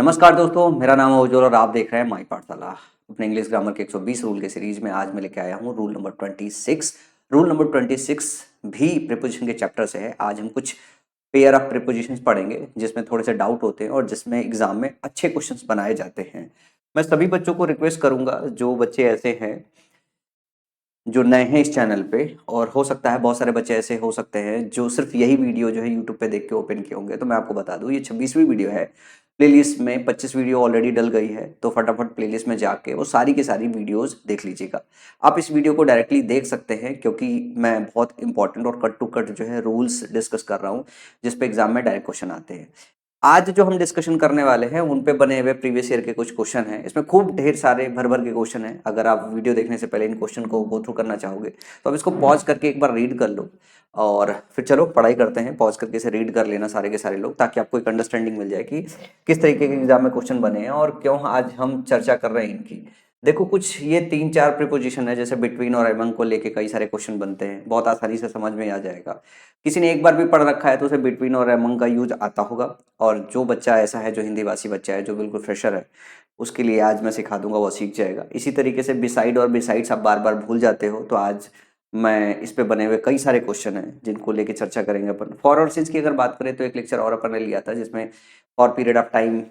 नमस्कार दोस्तों, मेरा नाम है उज्जवल और आप देख रहे हैं माई पाठशाला। अपने इंग्लिश ग्रामर के 120 रूल के सीरीज में आज मैं लेके आया हूँ रूल नंबर 26। रूल नंबर 26 भी प्रीपोजिशन के चैप्टर से है। आज हम कुछ पेयर ऑफ प्रीपोजिशंस पढ़ेंगे जिसमें थोड़े से डाउट होते हैं और जिसमें एग्जाम में अच्छे क्वेश्चंस बनाए जाते हैं। मैं सभी बच्चों को रिक्वेस्ट करूंगा, जो बच्चे ऐसे हैं जो नए हैं इस चैनल पे, और हो सकता है बहुत सारे बच्चे ऐसे हो सकते हैं जो सिर्फ यही वीडियो जो है यूट्यूब पे देख के ओपन किए होंगे, तो मैं आपको बता दूं ये 26वीं वीडियो है। प्लेलिस्ट में 25 वीडियो ऑलरेडी डल गई है, तो फटाफट प्लेलिस्ट में जाके वो सारी की सारी वीडियोस देख लीजिएगा। आप इस वीडियो को डायरेक्टली देख सकते हैं क्योंकि मैं बहुत इंपॉर्टेंट और कट टू कट जो है रूल्स डिस्कस कर रहा हूँ जिसपे एग्जाम में डायरेक्ट क्वेश्चन आते हैं। आज जो हम डिस्कशन करने वाले हैं उन पे बने हुए प्रीवियस ईयर के कुछ क्वेश्चन हैं। इसमें खूब ढेर सारे भर भर के क्वेश्चन हैं। अगर आप वीडियो देखने से पहले इन क्वेश्चन को गो थ्रू करना चाहोगे तो आप इसको पॉज करके एक बार रीड कर लो और फिर चलो पढ़ाई करते हैं। पॉज करके इसे रीड कर लेना सारे के सारे लोग, ताकि आपको एक अंडरस्टैंडिंग मिल जाए कि किस तरीके के एग्जाम में क्वेश्चन बने हैं और क्यों आज हम चर्चा कर रहे हैं इनकी। देखो, कुछ ये 3-4 प्रीपोजिशन है, जैसे बिटवीन और एमंग को लेके कई सारे क्वेश्चन बनते हैं, बहुत आसानी से समझ में आ जाएगा। किसी ने एक बार भी पढ़ रखा है तो उसे बिटवीन और एमंग का यूज आता होगा। और जो बच्चा ऐसा है, जो हिंदी भाषी बच्चा है, जो बिल्कुल फ्रेशर है, उसके लिए आज मैं सिखा दूंगा, वो सीख जाएगा। इसी तरीके से बिसाइड और बिसाइड्स आप बार बार भूल जाते हो, तो आज मैं इस पे बने हुए कई सारे क्वेश्चन हैं जिनको लेके चर्चा करेंगे अपन। फॉर और सिंस की अगर बात करें तो एक लेक्चर और अपन ने लिया था जिसमें फॉर पीरियड ऑफ टाइम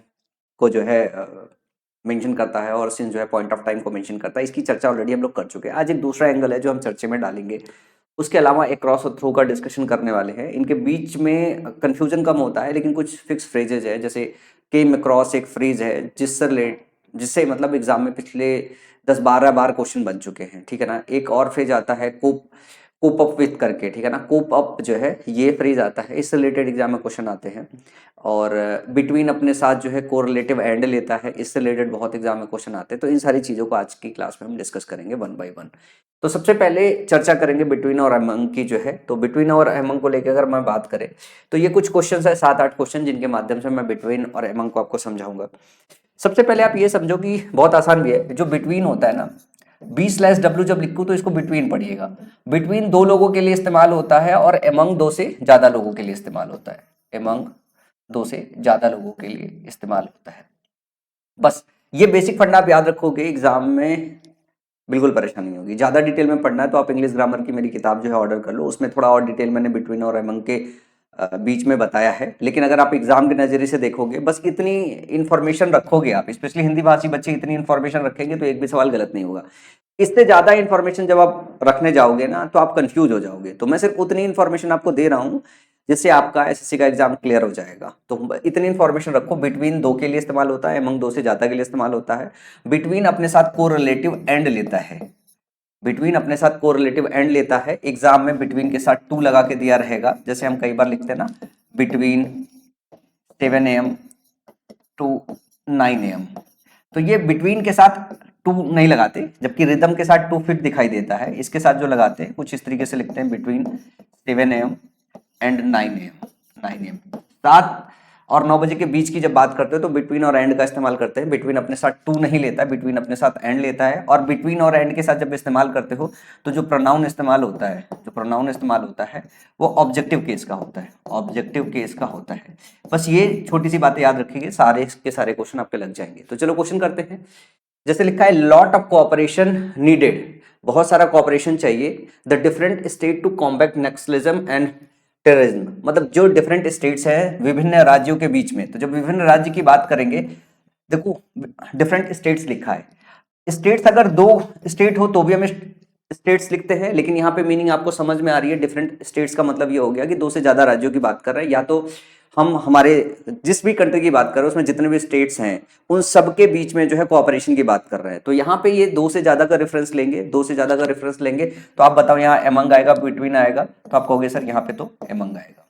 को जो है मेंशन करता है और सिंस जो है पॉइंट ऑफ टाइम को मेंशन करता है। इसकी चर्चा ऑलरेडी हम लोग कर चुके हैं। आज एक दूसरा एंगल है जो हम चर्चे में डालेंगे। उसके अलावा एक क्रॉस और थ्रू का डिस्कशन करने वाले हैं। इनके बीच में कंफ्यूजन कम होता है, लेकिन कुछ फिक्स फ्रेजेज है, जैसे केम अक्रॉस एक फ्रेज है जिससे मतलब एग्जाम में पिछले 10-12 बार क्वेश्चन बन चुके हैं, ठीक है ना। एक और फ्रेज आता है कोप अप विथ करके, ठीक है ना। कोप अप जो है ये फ्रेज आता है, इससे रिलेटेड एग्जाम में क्वेश्चन आते हैं। और बिटवीन अपने साथ जो है कोरिलेटिव एंड लेता है, इससे रिलेटेड बहुत एग्जाम में क्वेश्चन आते हैं। तो इन सारी चीज़ों को आज की क्लास में हम डिस्कस करेंगे वन बाय वन। तो सबसे पहले चर्चा करेंगे बिटवीन और अमंग की जो है। तो बिटवीन और अमंग को लेकर अगर मैं बात करें तो ये कुछ क्वेश्चन है, 7-8 क्वेश्चन, जिनके माध्यम से मैं बिटवीन और अमंग को आपको समझाऊंगा। सबसे पहले आप ये समझो कि बहुत आसान भी है, जो बिटवीन होता है ना, B/W जब लिखूं तो इसको बिटवीन पढ़िएगा। बिटवीन 2 लोगों के लिए इस्तेमाल होता है और अमंग 2 से ज्यादा लोगों के लिए इस्तेमाल होता है। अमंग 2 से ज्यादा लोगों के लिए इस्तेमाल होता है। बस ये बेसिक फंडा आप याद रखोगे, एग्जाम में बिल्कुल परेशानी नहीं होगी। ज्यादा डिटेल में पढ़ना है तो आप इंग्लिश ग्रामर की मेरी किताब जो है ऑर्डर कर लो, उसमें थोड़ा और डिटेल मैंने बिटवीन और अमंग के बीच में बताया है। लेकिन अगर आप एग्जाम के नजरिए से देखोगे, बस इतनी इंफॉर्मेशन रखोगे आप, स्पेशली हिंदी भाषी बच्चे इतनी इंफॉर्मेशन रखेंगे तो एक भी सवाल गलत नहीं होगा। इससे ज्यादा इंफॉर्मेशन जब आप रखने जाओगे ना तो आप कंफ्यूज हो जाओगे। तो मैं सिर्फ उतनी इंफॉर्मेशन आपको दे रहा हूँ जिससे आपका एसएससी का एग्जाम क्लियर हो जाएगा। तो इतनी इंफॉर्मेशन रखो, बिटवीन 2 के लिए इस्तेमाल होता है, अमंग 2 से ज्यादा के लिए इस्तेमाल होता है। बिटवीन अपने साथ कोरिलेटिव एंड लेता है। बिटवीन अपने साथ कोरिलेटिव एंड लेता है। एग्जाम में बिटवीन के साथ टू लगा के दिया रहेगा, जैसे हम कई बार लिखते हैं ना, बिटवीन 7 AM टू 9 AM। तो ये बिटवीन के साथ टू नहीं लगाते, जबकि रिदम के साथ 2 फिट दिखाई देता है। इसके साथ जो लगाते हैं कुछ इस तरीके से लिखते हैं, between 7 AM and 9 AM। 9 AM 7 और 9 बजे के बीच की जब बात करते हो तो बिटवीन और एंड का इस्तेमाल करते हैं। बिटवीन अपने साथ टू नहीं लेता है, बिटवीन अपने साथ एंड लेता है। और बिटवीन और एंड के साथ जब इस्तेमाल करते हो तो जो प्रोनाउन इस्तेमाल होता है, वो ऑब्जेक्टिव केस का होता है। ऑब्जेक्टिव केस का होता है। बस ये छोटी सी बातें याद रखिए, सारे के सारे क्वेश्चन आपके लग जाएंगे। तो चलो क्वेश्चन करते हैं। जैसे लिखा है, लॉट ऑफ कोऑपरेशन नीडेड, बहुत सारा कोऑपरेशन चाहिए। The different state to combat naxalism and terrorism, मतलब जो डिफरेंट स्टेट्स हैं विभिन्न राज्यों के बीच में। तो जब विभिन्न राज्य की बात करेंगे, देखो डिफरेंट स्टेट्स लिखा है। स्टेट्स अगर 2 स्टेट हो तो भी हम स्टेट्स लिखते हैं, लेकिन यहाँ पे मीनिंग आपको समझ में आ रही है। डिफरेंट स्टेट्स का मतलब ये हो गया कि 2 से ज्यादा राज्यों की बात कर रहे हैं, या तो हम हमारे जिस भी कंट्री की बात कर रहे हैं उसमें जितने भी स्टेट्स हैं उन सब के बीच में जो है कोऑपरेशन की बात कर रहे हैं। तो यहाँ पे ये 2 से ज्यादा का रेफरेंस लेंगे, 2 से ज्यादा का रेफरेंस लेंगे। तो आप बताओ, यहाँ अमंग आएगा, बिटवीन आएगा, तो आप कहोगे सर यहाँ पे तो अमंग आएगा,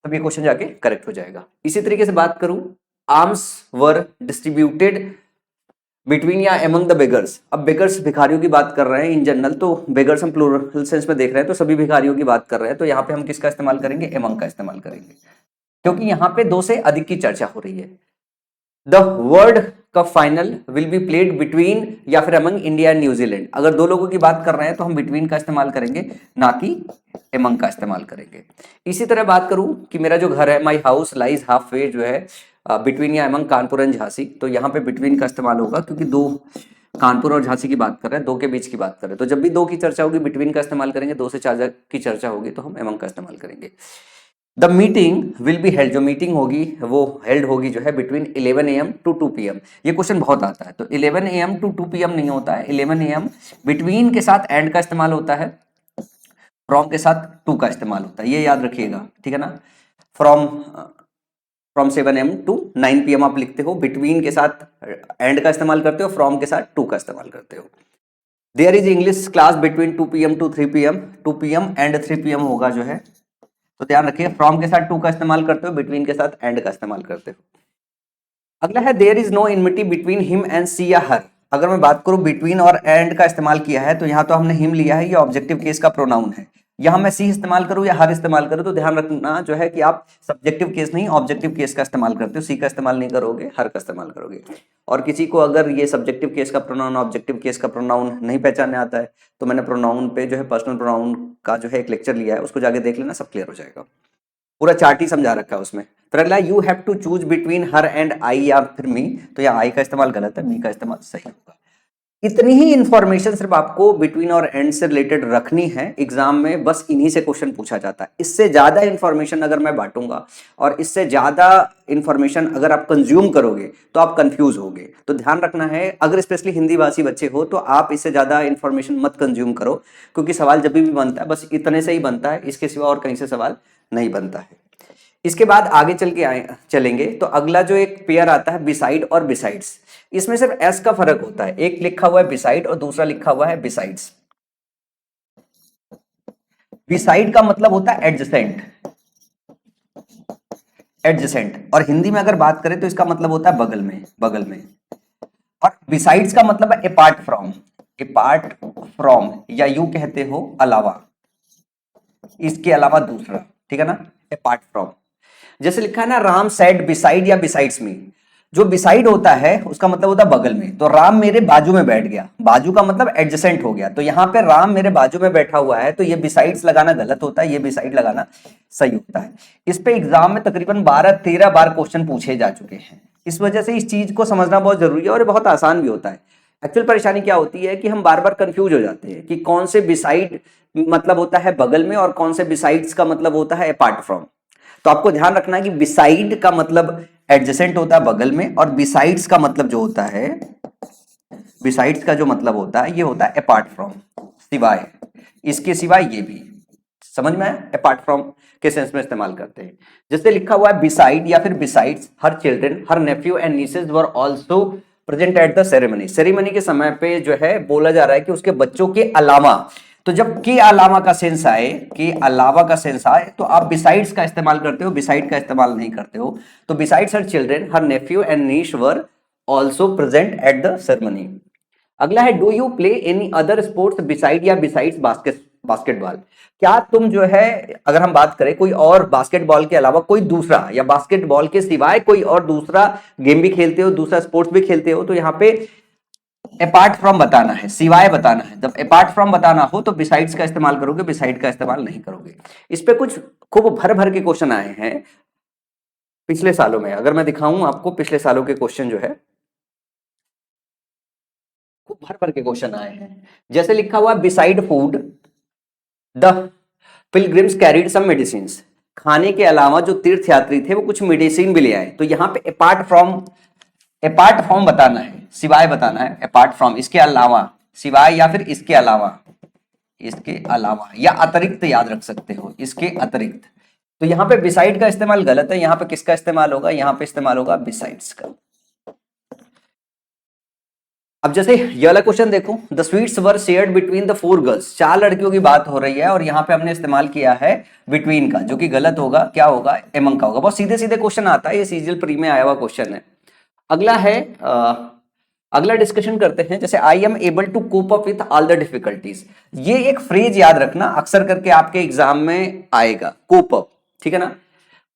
तब ये क्वेश्चन जाके करेक्ट हो जाएगा। इसी तरीके से बात करूं, आर्म्स वर डिस्ट्रीब्यूटेड बिटवीन या अमंग द बेगर्स। अब बेगर्स भिखारियों की बात कर रहे हैं इन जनरल, तो बेगर्स हम प्लूरल सेंस में देख रहे हैं, तो सभी भिखारियों की बात कर रहे हैं। तो यहाँ पे हम किसका इस्तेमाल करेंगे? अमंग का इस्तेमाल करेंगे, क्योंकि यहाँ पे 2 से अधिक की चर्चा हो रही है। The world cup final will be played between या फिर अमंग इंडिया एंड न्यूजीलैंड। अगर 2 लोगों की बात कर रहे हैं तो हम बिटवीन का इस्तेमाल करेंगे, ना कि अमंग का इस्तेमाल करेंगे। इसी तरह बात करूं कि मेरा जो घर है, my house lies half way जो है बिटवीन या अमंग कानपुर एंड झांसी, तो यहाँ पे बिटवीन का इस्तेमाल होगा क्योंकि दो, कानपुर और झांसी की बात कर रहे हैं, दो के बीच की बात कर रहे हैं, तो जब भी दो की चर्चा होगी बिटवीन का इस्तेमाल करेंगे, दो से चार की चर्चा होगी तो हम अमंग का इस्तेमाल करेंगे। The meeting will be held, जो मीटिंग होगी वो हेल्ड होगी जो है बिटवीन 11 AM टू 2 PM। ये क्वेश्चन बहुत आता है, तो 11 AM टू 2 PM नहीं होता है, 11 AM बिटवीन के साथ एंड का इस्तेमाल होता है, फ्रॉम के साथ टू का इस्तेमाल होता है, ये याद रखिएगा, ठीक है ना। फ्रॉम 7 AM टू 9 PM आप लिखते हो, बिटवीन के साथ एंड का इस्तेमाल करते हो, फ्रॉम के साथ टू का इस्तेमाल करते हो। There is English class between 2 PM to 3 PM, 2 PM and 3 PM होगा जो है, तो ध्यान रखिए फ्रॉम के साथ टू का इस्तेमाल करते हो, बिटवीन के साथ एंड का इस्तेमाल करते हो। अगला है there is no enmity between him and she या हर। अगर मैं बात करूं बिटवीन और एंड का इस्तेमाल किया है, तो यहाँ तो हमने हिम लिया है, ये ऑब्जेक्टिव केस का प्रोनाउन है। यहाँ मैं सी इस्तेमाल करूं या हर इस्तेमाल करूं, तो ध्यान रखना जो है कि आप सब्जेक्टिव केस नहीं ऑब्जेक्टिव केस का इस्तेमाल करते हो, सी का इस्तेमाल नहीं करोगे, हर का इस्तेमाल करोगे। और किसी को अगर ये सब्जेक्टिव केस का प्रोनाउन ऑब्जेक्टिव केस का प्रोनाउन नहीं पहचानने आता है, तो मैंने प्रोनाउन पे जो है पर्सनल प्रोनाउन का जो है एक लेक्चर लिया है, उसको जाके देख लेना, सब क्लियर हो जाएगा, पूरा चार्ट ही समझा रखा है उसमें। तो अगला you have to choose between her and I या फिर मी, तो यहाँ आई का इस्तेमाल गलत है, मी का इस्तेमाल सही होगा। इतनी ही इंफॉर्मेशन सिर्फ आपको बिटवीन और एंड से रिलेटेड रखनी है, एग्जाम में बस इन्हीं से क्वेश्चन पूछा जाता है। इससे ज्यादा इंफॉर्मेशन अगर मैं बांटूंगा और इससे ज्यादा इंफॉर्मेशन अगर आप कंज्यूम करोगे तो आप कंफ्यूज होगे। तो ध्यान रखना है, अगर स्पेशली हिंदी भाषी बच्चे हो तो आप इससे ज्यादा इंफॉर्मेशन मत कंज्यूम करो, क्योंकि सवाल जब भी बनता है बस इतने से ही बनता है, इसके सिवा और कहीं से सवाल नहीं बनता है। इसके बाद आगे चलेंगे तो अगला जो एक पेयर आता है बिसाइड और बिसाइड्स, इसमें सिर्फ एस का फर्क होता है, एक लिखा हुआ है बिसाइड और दूसरा लिखा हुआ है बिसाइड्स। बिसाइड का मतलब होता है एडजेसेंट, एडजेसेंट, और हिंदी में अगर बात करें तो इसका मतलब होता है बगल में, बगल में। और बिसाइड्स का मतलब है अपार्ट फ्रॉम, अपार्ट फ्रॉम, या यू कहते हो अलावा, इसके अलावा दूसरा, ठीक है ना, अपार्ट फ्रॉम। जैसे लिखा है ना राम सेड बिसाइड या बिसाइड्स मी, जो बिसाइड होता है उसका मतलब होता है बगल में, तो राम मेरे बाजू में बैठ गया, बाजू का मतलब एडजेसेंट हो गया, तो यहाँ पे राम मेरे बाजू में बैठा हुआ है, तो ये बिसाइड्स लगाना गलत होता है, ये बिसाइड लगाना सही होता है। इस पे एग्जाम में तकरीबन 12-13 बार क्वेश्चन पूछे जा चुके हैं, इस वजह से इस चीज को समझना बहुत जरूरी है और ये बहुत आसान भी होता है। एक्चुअल परेशानी क्या होती है कि हम बार बार कंफ्यूज हो जाते हैं कि कौन से बिसाइड मतलब होता है बगल में और कौन से बिसाइड्स का मतलब होता है अपार्ट फ्रॉम। तो आपको ध्यान रखना है कि बिसाइड का मतलब एडजेसेंट होता है बगल में, और बिसाइड्स का मतलब जो होता है, बिसाइड्स का जो मतलब होता है ये होता है अपार्ट फ्रॉम, सिवाय, इसके सिवाय, ये भी समझ में है, अपार्ट फ्रॉम के सेंस में इस्तेमाल करते हैं। जैसे लिखा हुआ है बिसाइड या फिर besides her children, her nephew and nieces were also present at the ceremony, ceremony के समय पे जो है बोला जा रहा है कि उसके बच्चों के अलावा, तो जब के अलावा का सेंस आए, के अलावा का सेंस आए, तो आप बिसाइड्स का इस्तेमाल करते हो, बिसाइड का इस्तेमाल नहीं करते हो। तो besides her children, her nephew and niece were also present at the ceremony. अगला है do you play any other sports beside या बिसाइड्स बास्केटबॉल, क्या तुम जो है, अगर हम बात करें कोई और बास्केटबॉल के अलावा कोई दूसरा, या बास्केटबॉल के सिवाय कोई और दूसरा गेम भी खेलते हो, दूसरा स्पोर्ट्स भी खेलते हो, तो यहाँ पे अपार्ट फ्रॉम बताना है, सिवाय बताना है। जब अपार्ट फ्रॉम बताना हो तो बिसाइड्स का इस्तेमाल करोगे, बिसाइड का इस्तेमाल नहीं करोगे। इस पे कुछ खूब भर भर के क्वेश्चन आए हैं पिछले सालों में, अगर मैं दिखाऊं आपको पिछले सालों के क्वेश्चन जो है, खूब भर भर के क्वेश्चन आए हैं। जैसे लिखा हुआ beside food the pilgrims carried some medicine, खाने के अलावा जो तीर्थयात्री थे वो कुछ मेडिसिन भी ले आए, तो यहाँ पे अपार्ट फ्रॉम बताना है, सिवाय बताना है, अपार्ट फ्रॉम इसके अलावा, सिवाय या फिर इसके अलावा, इसके अलावा या अतिरिक्त याद रख सकते हो, इसके अतिरिक्त। तो यहाँ पे बिसाइड का इस्तेमाल गलत है, यहाँ पे किसका इस्तेमाल होगा, यहाँ पे इस्तेमाल होगा बिसाइड्स का। अब जैसे ये वाला क्वेश्चन देखो, the sweets were shared between the 4 girls, 4 लड़कियों की बात हो रही है और यहाँ पे हमने इस्तेमाल किया है बिटवीन का, जो कि गलत होगा, क्या होगा, एमंग का होगा। बहुत सीधे सीधे क्वेश्चन आता है, ये सीजीएल प्री में आया हुआ क्वेश्चन है। अगला है अगला डिस्कशन करते हैं, जैसे I am able to cope up with all the difficulties, ये एक फ्रेज याद रखना, अक्सर करके आपके एग्जाम में आएगा, कोप अप, ठीक है ना,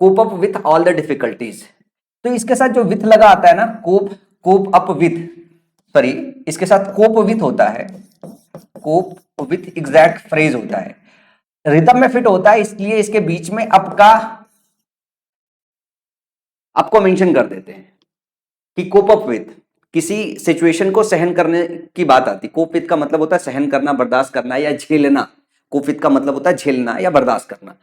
cope up with all the difficulties. तो इसके साथ जो विथ लगा आता है ना, कोप अप विथ, सॉरी इसके साथ कोप विथ होता है, कोप विथ एग्जैक्ट फ्रेज होता है, रिदम में फिट होता है, इसलिए इसके बीच में अप का आपको मेंशन कर देते हैं कि कोप अप विथ, किसी सिचुएशन को सहन करने की बात आती। कोप विथ का मतलब होता है सहन करना, बर्दाश्त करना या झेलना। कोप विथ का मतलब होता है झेलना या बर्दाश्त करना।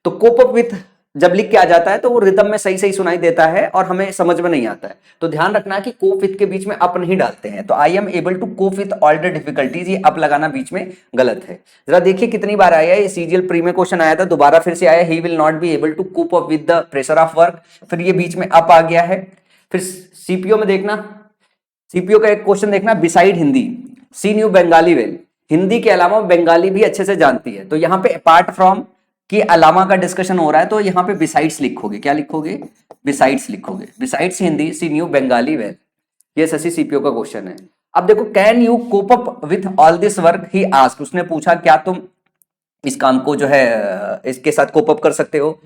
तो कोप अप विथ जब लिख के आ जाता है तो वो रिदम में सही सही सुनाई देता है और हमें समझ में नहीं आता है। तो ध्यान रखना कि कोप विथ के बीच में अप नहीं डालते हैं। तो I am able to cope with all the difficulties, ये अप लगाना बीच में गलत है। जरा देखिए कितनी बार आया है, ये सीजीएल प्री में क्वेश्चन आया था, दोबारा फिर से आया, he will not be able to cope up with the pressure of work, फिर ये बीच में अप आ गया है। फिर सीपीओ में देखना, सीपीओ का एक क्वेश्चन देखना, beside Hindi she knew Bengali well, Hindi के अलावा बंगाली भी अच्छे से जानती है। तो यहाँ पे अपार्ट फ्रॉम के अलावा का डिस्कशन हो रहा है, तो यहाँ पे बिसाइड्स लिखोगे, क्या लिखोगे, बिसाइड्स लिखोगे, besides Hindi she knew Bengali well. ये एसएससी सीपीओ का क्वेश्चन है। अब देखो, can you cope up with all this work he asked, उसने पूछा क्या तुम इस काम को जो है इसके साथ कोप अप कर सकते हो।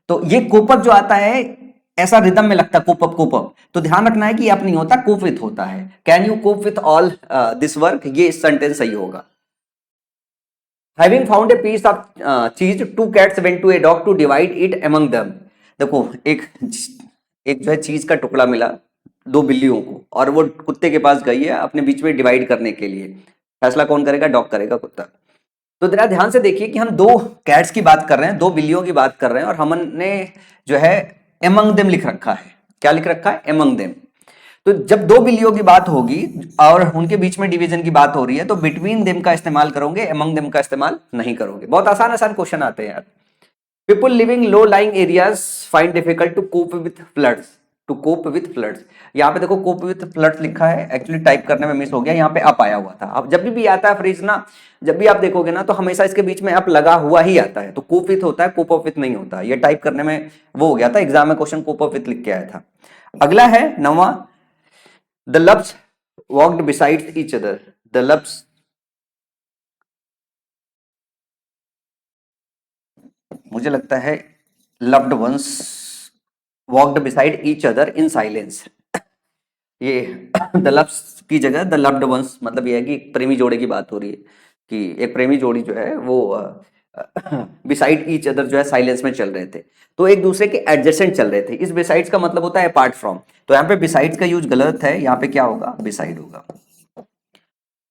तो ये कोप अप जो आता है ऐसा रिदम में लगता है, कोप अप कोप अप, तो ध्यान रखना है कि ये अप नहीं होता, कोप विथ होता है। Can you cope with all this work, ये सेंटेंस सही होगा। Having found a piece of cheese, two cats went to a dog to divide it among them. देखो, एक जो है चीज का टुकड़ा मिला दो बिल्लियों को, और वो कुत्ते के पास गई है अपने बीच में डिवाइड करने के लिए। फैसला कौन करेगा, डॉग करेगा, कुत्ता। तो जरा ध्यान से देखिए कि हम दो कैट्स की बात कर रहे हैं, दो बिल्लियों की बात कर रहे हैं, और हमने जो है एमंग देम लिख रखा है। क्या लिख रखा है, एमंग देम। तो जब दो बिल्लियों की बात होगी और उनके बीच में डिवीजन की बात हो रही है, तो बिटवीन देम का इस्तेमाल करोगे, एमंग देम का इस्तेमाल नहीं करोगे। बहुत आसान आसान क्वेश्चन आते हैं यार। People living low lying areas find difficult to cope with floods, to cope with floods. यहाँ पे देखो कोप विथ फ्लड्स लिखा है, एक्चुअली टाइप करने में मिस हो गया, यहाँ पे अप आया हुआ था। अब जब भी आता है फ्रेज ना, जब भी आप देखोगे ना, तो हमेशा इसके बीच में अप लगा हुआ ही आता है। तो कोप विथ होता है, कोप अप विथ नहीं होता। ये टाइप करने में वो हो गया था, एग्जाम में क्वेश्चन कोप अप विथ लिख के आया था। अगला है 9वां, The loves walked beside each other. The loves, मुझे लगता है loved ones walked beside each other in silence. ये the loves की जगह the loved ones, मतलब ये है कि एक प्रेमी जोड़े की बात हो रही है कि एक प्रेमी जोड़ी जो है वो बिसाइड ईच अदर जो है साइलेंस में चल रहे थे, तो एक दूसरे के एडजेसेंट चल रहे थे। इस बिसाइड्स का मतलब होता है अपार्ट फ्रॉम, तो यहाँ पे बिसाइड्स का यूज गलत है, यहाँ पे क्या होगा, बिसाइड होगा।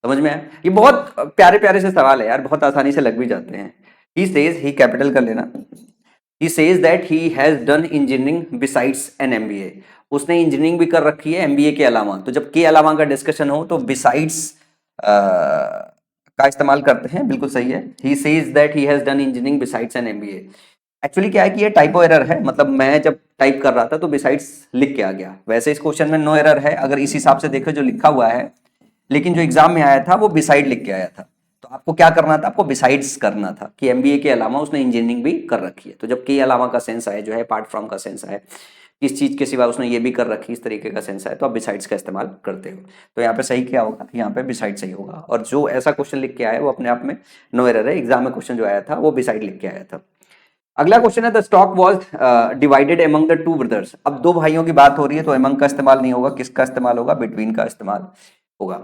समझ में आया? ये बहुत प्यारे प्यारे से सवाल है यार, बहुत आसानी से लग भी जाते हैं। ही सेज, ही कैपिटल कर लेना, he says that he has done engineering besides an MBA, उसने इंजीनियरिंग भी कर रखी है एमबीए के अलावा। तो जब के अलावा का डिस्कशन हो तो बिसाइड्स का इस्तेमाल करते हैं, बिल्कुल सही है। He says that he has done engineering besides an MBA. Actually क्या है कि ये टाइपो एरर है, मतलब मैं जब टाइप कर रहा था तो बिसाइड्स लिख के आ गया। वैसे इस क्वेश्चन में नो एरर है अगर इस हिसाब से देखो जो लिखा हुआ है, लेकिन जो एग्जाम में आया था वो बिसाइड लिख के आया था। तो आपको क्या करना था, आपको बिसाइड्स करना था कि एमबीए के अलावा उसने इंजीनियरिंग भी कर रखी है। तो जब के अलावा का सेंस आए, जो है अपार्ट फ्रॉम का सेंस आए, किस चीज के सिवा उसने ये भी कर रखी, इस तरीके का सेंस आए, तो आप बिसाइड्स का इस्तेमाल करते हो। तो यहाँ पे सही क्या होगा, यहाँ पे बिसाइड सही होगा। और जो ऐसा क्वेश्चन लिख के आया वो अपने आप में नो एरर है। एग्जाम में क्वेश्चन जो आया था वो बिसाइड लिख के आया था। अगला क्वेश्चन है, the stock was divided among the two brothers. अब दो भाइयों की बात हो रही है तो एमंग का इस्तेमाल नहीं होगा, किसका इस्तेमाल होगा, बिटवीन का इस्तेमाल होगा।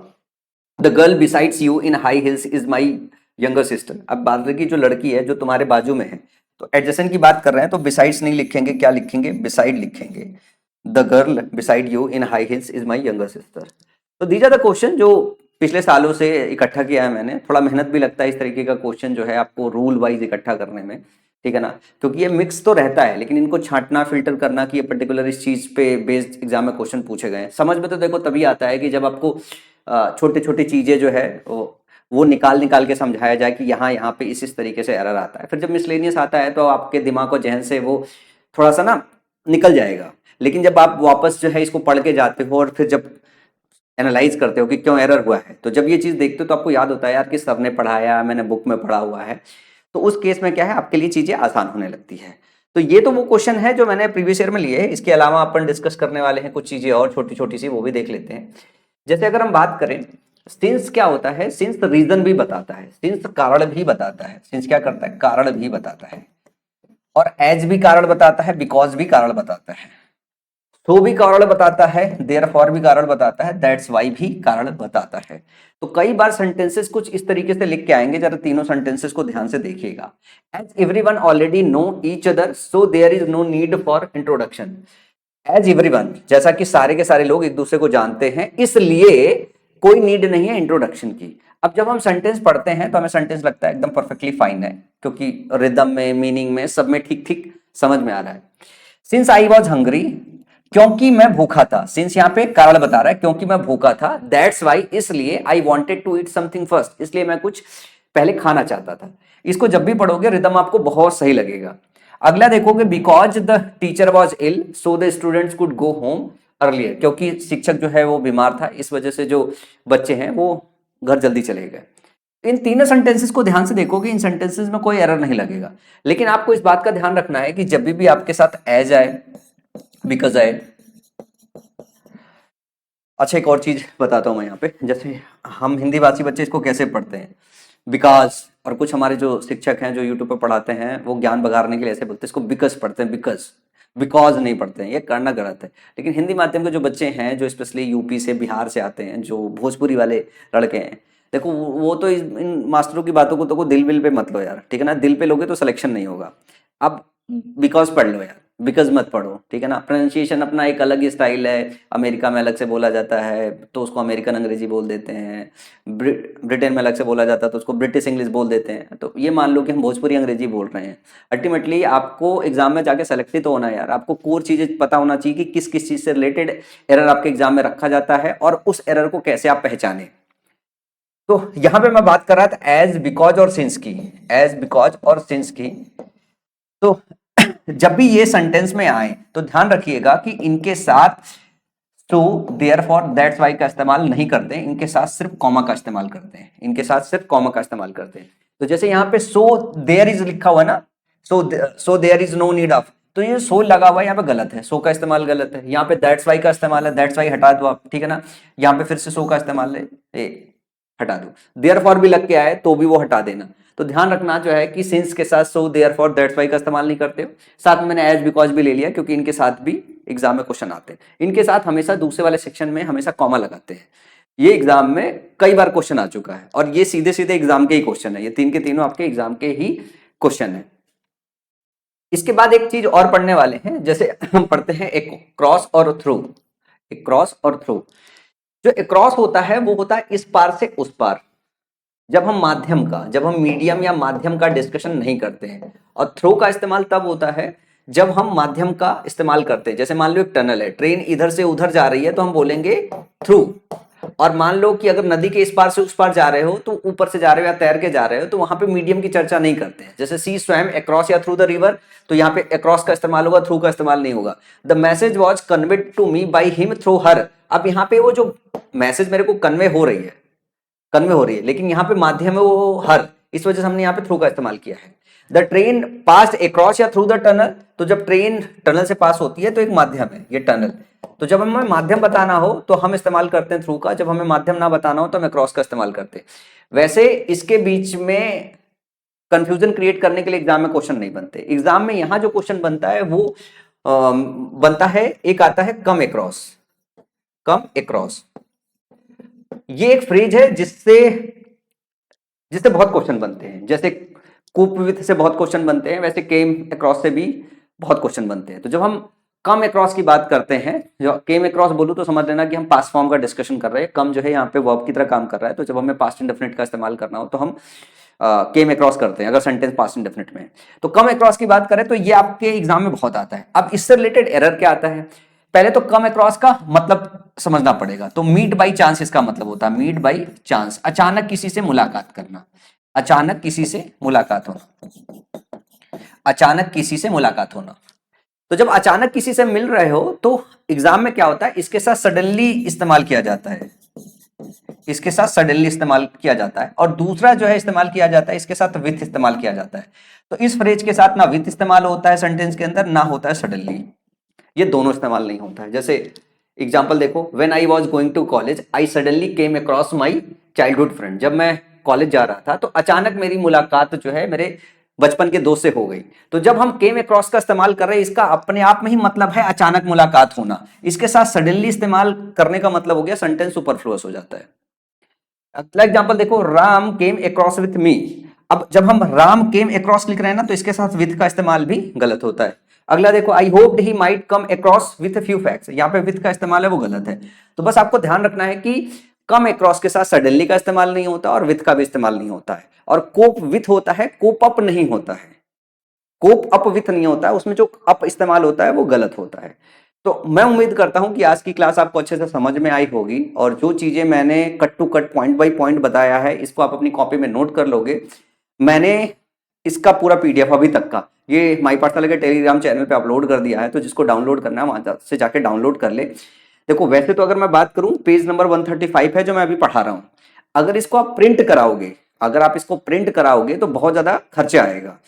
The girl besides you in high heels is my younger sister. अब बात की जो लड़की है जो तुम्हारे बाजू में है, तो एडजेसेंट की बात कर रहे हैं, तो बिसाइड्स नहीं लिखेंगे, क्या लिखेंगे, बिसाइड लिखेंगे। The girl beside you in high heels is my younger sister. तो दीज आर द क्वेश्चन जो पिछले सालों से इकट्ठा किया है मैंने। थोड़ा मेहनत भी लगता है इस तरीके का क्वेश्चन जो है आपको रूल वाइज इकट्ठा करने में, ठीक है ना, क्योंकि ये मिक्स तो रहता है, लेकिन इनको छांटना, फिल्टर करना कि ये पर्टिकुलर इस चीज पे बेस्ड एग्जाम में क्वेश्चन पूछे गए हैं। समझ में तो देखो तभी आता है कि जब आपको छोटे छोटे चीजें जो है वो निकाल के समझाया जाए कि यहाँ पे इस तरीके से एरर आता है। फिर जब मिसलेनियस आता है तो आपके दिमाग और जहन से वो थोड़ा सा ना निकल जाएगा। लेकिन जब आप वापस जो है इसको पढ़ के जाते हो और फिर जब एनालाइज करते हो कि क्यों एरर हुआ है, तो जब ये चीज देखते हो तो आपको याद होता है यार कि सर ने पढ़ाया, मैंने बुक में पढ़ा हुआ है। तो उस केस में क्या है, आपके लिए चीजें आसान होने लगती है। तो ये तो वो क्वेश्चन है जो मैंने प्रीवियस ईयर में लिए है। इसके अलावा अपन डिस्कस करने वाले हैं कुछ चीजें और छोटी छोटी सी, वो भी देख लेते हैं। जैसे अगर हम बात करें, सिंस क्या होता है, सिंस रीजन भी बताता है, सिंस कारण भी बताता है। सिंस क्या करता है, कारण भी बताता है, और एज भी कारण बताता है, बिकॉज भी कारण बताता है, सो भी कारण बताता है, देयरफॉर भी कारण बताता है, दैट्स वाई भी कारण बताता है। तो कई बार सेंटेंसेस कुछ इस तरीके से लिख के आएंगे, जरा तीनों सेंटेंसेस को ध्यान से देखिएगा। As everyone already know each other so there is no need for introduction. As everyone, जैसा कि सारे के सारे लोग एक दूसरे को जानते हैं, इसलिए कोई नीड नहीं है इंट्रोडक्शन की। अब जब हम सेंटेंस पढ़ते हैं तो हमें सेंटेंस लगता है एकदम परफेक्टली फाइन है, क्योंकि रिदम में, मीनिंग में, सब में ठीक ठीक समझ में आ रहा है। सिंस आई वॉज हंग्री, क्योंकि मैं भूखा था। सिंस यहाँ पे कारण बता रहा है, क्योंकि मैं भूखा था। दैट्स वाई, इसलिए। I wanted to eat something first, इसलिए मैं कुछ पहले खाना चाहता था। इसको जब भी पढ़ोगे रिदम आपको बहुत सही लगेगा। अगला देखोगे, because the teacher was ill so the students could go home earlier, क्योंकि शिक्षक जो है वो बीमार था, इस वजह से जो बच्चे हैं वो घर जल्दी चले गए। इन तीनों सेंटेंसेस को ध्यान से देखोगे, इन सेंटेंसेस में कोई एरर नहीं लगेगा। लेकिन आपको इस बात का ध्यान रखना है कि जब भी आपके साथ एज आए, बिकॉज आए। अच्छा, एक और चीज बताता हूं मैं यहाँ पे, जैसे हम हिंदी भाषी बच्चे इसको कैसे पढ़ते हैं, बिकॉज, और कुछ हमारे जो शिक्षक हैं जो यूट्यूब पर पढ़ाते हैं वो ज्ञान बघाड़ने के लिए ऐसे बोलते हैं, इसको बिकॉज पढ़ते हैं, बिकॉज, बिकॉज नहीं पढ़ते हैं, ये करना गलत है। लेकिन हिंदी माध्यम के जो बच्चे हैं, जो स्पेशली यूपी से, बिहार से आते हैं, जो भोजपुरी वाले लड़के हैं, देखो वो तो इन मास्टरों की बातों को तो दिल विल पे मत लो यार, ठीक है ना। दिल पे लोगे तो सिलेक्शन नहीं होगा। अब बिकॉज पढ़ लो यार, बिकॉज मत पढ़ो, ठीक है ना। प्रोनाउंसिएशन अपना एक अलग ही स्टाइल है, अमेरिका में अलग से बोला जाता है तो उसको अमेरिकन अंग्रेजी बोल देते हैं, ब्रिटेन में अलग से बोला जाता है तो उसको ब्रिटिश इंग्लिश बोल देते हैं। तो ये मान लो कि हम भोजपुरी अंग्रेजी बोल रहे हैं। अल्टीमेटली आपको एग्जाम में जाके सेलेक्ट ही तो होना है यार, आपको कोर चीजें पता होना चाहिए कि किस किस चीज से रिलेटेड एरर आपके एग्जाम में रखा जाता है और उस एरर को कैसे आप पहचाने। तो यहां पे मैं बात कर रहा था एज, बिकॉज और सिंस की, एज, बिकॉज और सिंस की। तो जब भी ये सेंटेंस में आए तो ध्यान रखिएगा कि इनके साथ सो, देयरफॉर, दैट्स वाई का इस्तेमाल नहीं करते हैं, इनके साथ सिर्फ कॉमा का इस्तेमाल करते हैं, इनके साथ सिर्फ कॉमा का इस्तेमाल करते हैं। तो जैसे यहाँ पे सो देयर इज लिखा हुआ है ना, so there is no need of, तो ये सो लगा हुआ है यहाँ पे गलत है, सो का इस्तेमाल गलत है। यहाँ पे दैट्स वाई का इस्तेमाल है, दैट्स वाई हटा दो आप, ठीक है ना। यहाँ पे फिर से सो का इस्तेमाल है, हटा दो। देयरफॉर भी लग के आए तो भी वो हटा देना। तो ध्यान रखना जो है कि सिंस के साथ सो, देयरफॉर, दैट्स वाई का इस्तेमाल नहीं करते हो। साथ में मैंने एज, बिकॉज भी ले लिया क्योंकि इनके साथ भी एग्जाम में क्वेश्चन आते हैं। इनके साथ हमेशा दूसरे वाले सेक्शन में हमेशा कॉमा लगाते हैं। ये एग्जाम में कई बार क्वेश्चन आ चुका है और ये सीधे सीधे एग्जाम के ही क्वेश्चन है, ये तीन के तीनों आपके एग्जाम के ही क्वेश्चन है। इसके बाद एक चीज और पढ़ने वाले हैं, जैसे हम पढ़ते हैं एक क्रॉस और थ्रू। एक क्रॉस और थ्रू, जो क्रॉस होता है वो होता है इस पार से उस पार। जब हम माध्यम का, जब हम मीडियम या माध्यम का डिस्कशन नहीं करते हैं। और थ्रू का इस्तेमाल तब होता है जब हम माध्यम का इस्तेमाल करते हैं। जैसे मान लो एक टनल है, ट्रेन इधर से उधर जा रही है तो हम बोलेंगे थ्रू। और मान लो कि अगर नदी के इस पार से उस पार जा रहे हो, तो ऊपर से जा रहे हो या तैर के जा रहे हो, तो वहां पे मीडियम की चर्चा नहीं करते हैं। जैसे सी स्वयं अक्रॉस या थ्रू द रिवर, तो यहाँ पे अक्रॉस का इस्तेमाल होगा, थ्रू का इस्तेमाल नहीं होगा। The message was conveyed to me by him through her. अब यहाँ पे वो जो मैसेज मेरे को कन्वे हो रही है, लेकिन यहाँ पे माध्यम है वो हर, इस वजह से हमने यहाँ पे थ्रू का इस्तेमाल किया है। द ट्रेन पास अक्रॉस या थ्रू द टनल, तो जब ट्रेन टनल से पास होती है तो एक माध्यम है ये टनल। तो जब हमें माध्यम बताना हो तो हम इस्तेमाल करते हैं थ्रू का, जब हमें माध्यम ना बताना हो तो हम क्रॉस का इस्तेमाल करते हैं। वैसे इसके बीच में कंफ्यूजन क्रिएट करने के लिए एग्जाम में क्वेश्चन नहीं बनते। एग्जाम में यहाँ जो क्वेश्चन बनता है वो बनता है, एक आता है कम अक्रॉस। कम अक्रॉस ये एक फ्रेज है जिससे बहुत क्वेश्चन बनते हैं। जैसे कूप विथ से बहुत क्वेश्चन बनते हैं, वैसे केम अक्रॉस से भी बहुत क्वेश्चन बनते हैं। तो जब हम कम अक्रॉस की बात करते हैं, जो केम अक्रॉस बोलूं तो समझ लेना कि हम पास्ट फॉर्म का डिस्कशन कर रहे हैं। कम जो है यहाँ पे वर्ब की तरह काम कर रहा है, तो जब हमें पास्ट इंडेफिनिट का इस्तेमाल करना हो तो हम केम अक्रॉस करते हैं, अगर सेंटेंस पास्ट इंडेफिनिट में है। तो कम अक्रॉस की बात करें तो ये आपके एग्जाम में बहुत आता है। अब इससे रिलेटेड एरर क्या आता है, पहले तो कम अक्रॉस का मतलब समझना पड़ेगा। तो मीट बाई चांस इसका मतलब होता है, मीट बाई चांस, अचानक किसी से मुलाकात करना, अचानक किसी से मुलाकात होना, अचानक किसी से मुलाकात होना। तो जब अचानक किसी से मिल रहे हो तो एग्जाम में क्या होता है, इसके साथ सडनली इस्तेमाल किया जाता है, इसके साथ सडनली इस्तेमाल किया जाता है। और दूसरा जो है इस्तेमाल किया जाता है, इसके साथ विथ इस्तेमाल किया जाता है। तो इस फ्रेज के साथ ना विथ इस्तेमाल होता है सेंटेंस के अंदर, ना होता है सडनली, ये दोनों इस्तेमाल नहीं होता है। जैसे एग्जाम्पल देखो, when I was going to college I suddenly came across my childhood friend. जब मैं कॉलेज जा रहा था तो अचानक मेरी मुलाकात जो है मेरे बचपन के दोस्त से हो गई। तो जब हम केम अक्रॉस का इस्तेमाल कर रहे हैं, इसका अपने आप में ही मतलब है अचानक मुलाकात होना। इसके साथ सडनली इस्तेमाल करने का मतलब हो गया सेंटेंस सुपरफ्लुअस हो जाता है। अगला एग्जांपल देखो, Ram came across with me. अब जब हम राम केम अक्रॉस लिख रहे हैं ना, तो इसके साथ विथ का इस्तेमाल भी गलत होता है। अगला देखो, I hope he might come across with few facts, यहाँ पे विथ का इस्तेमाल है वो गलत है। तो बस आपको ध्यान रखना है कि कम अक्रॉस के साथ सडनली का इस्तेमाल नहीं होता और विथ का भी इस्तेमाल नहीं होता है, और कोप विथ होता है, कोप अप नहीं होता है, कोप अप विथ नहीं होता है, उसमें जो अप इस्तेमाल होता है वो गलत होता है। तो मैं उम्मीद करता हूं कि आज की क्लास आपको अच्छे से समझ में आई होगी, और जो चीजें मैंने cut to cut point by point बताया है इसको आप अपनी कॉपी में नोट कर लोगे। मैंने इसका पूरा पीडीएफ अभी तक का ये माई पाठशाला के टेलीग्राम चैनल पे अपलोड कर दिया है, तो जिसको डाउनलोड करना है वहां से जाके डाउनलोड कर ले। देखो वैसे तो अगर मैं बात करूं, पेज नंबर 135 है जो मैं अभी पढ़ा रहा हूं। अगर इसको आप प्रिंट कराओगे, अगर आप इसको प्रिंट कराओगे तो बहुत ज्यादा खर्चा आएगा।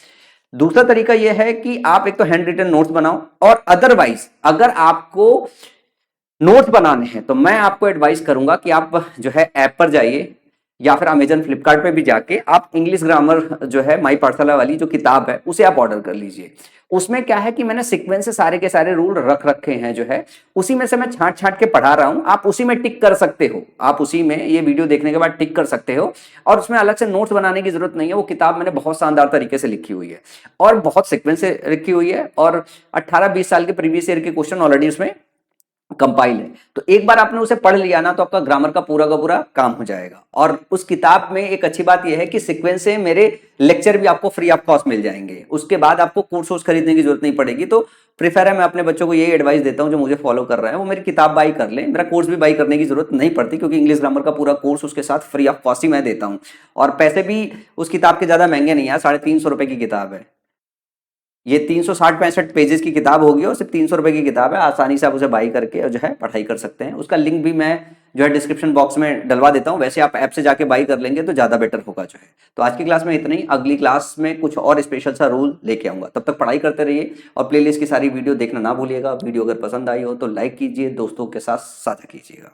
दूसरा तरीका यह है कि आप एक तो हैंड रिटन नोट्स बनाओ, और अदरवाइज अगर आपको नोट्स बनाने हैं तो मैं आपको एडवाइस करूंगा कि आप जो है ऐप पर जाइए, या फिर अमेजन फ्लिपकार्ट पे भी जाके आप इंग्लिश ग्रामर जो है माई पाठशाला वाली जो किताब है उसे आप ऑर्डर कर लीजिए। उसमें क्या है कि मैंने सीक्वेंस से सारे के सारे रूल रख रखे हैं, जो है उसी में से मैं छांट छांट के पढ़ा रहा हूं, आप उसी में टिक कर सकते हो, आप उसी में ये वीडियो देखने के बाद टिक कर सकते हो, और उसमें अलग से नोट्स बनाने की जरूरत नहीं है। वो किताब मैंने बहुत शानदार तरीके से लिखी हुई है और बहुत सीक्वेंस से लिखी हुई है, और 18-20 साल के प्रीवियस ईयर के क्वेश्चन ऑलरेडी उसमें कंपाइल है। तो एक बार आपने उसे पढ़ लिया ना तो आपका ग्रामर का पूरा काम हो जाएगा। और उस किताब में एक अच्छी बात यह है कि सीक्वेंस से मेरे लेक्चर भी आपको फ्री ऑफ कॉस्ट मिल जाएंगे, उसके बाद आपको कोर्स खरीदने की जरूरत नहीं पड़ेगी। तो प्रीफर है, मैं अपने बच्चों को यही एडवाइस देता हूं जो मुझे फॉलो कर रहे हैं, वो मेरी किताब बाई कर लें, मेरा कोर्स भी बाई करने की जरूरत नहीं पड़ती, क्योंकि इंग्लिश ग्रामर का पूरा कोर्स उसके साथ फ्री ऑफ कॉस्ट ही मैं देता हूं। और पैसे भी उस किताब के ज्यादा महंगे नहीं है, 350 रुपए की किताब है ये, 360-65 पेजेस की किताब होगी और सिर्फ 300 रुपए की किताब है। आसानी से आप उसे बाई करके और जो है पढ़ाई कर सकते हैं। उसका लिंक भी मैं जो है डिस्क्रिप्शन बॉक्स में डलवा देता हूं, वैसे आप ऐप से जाके बाई कर लेंगे तो ज्यादा बेटर होगा जो है। तो आज की क्लास में इतना ही, अगली क्लास में कुछ और स्पेशल सा रूल लेके आऊंगा। तब तक पढ़ाई करते रहिए और प्लेलिस्ट की सारी वीडियो देखना ना भूलिएगा। वीडियो अगर पसंद आई हो तो लाइक कीजिए, दोस्तों के साथ साझा कीजिएगा।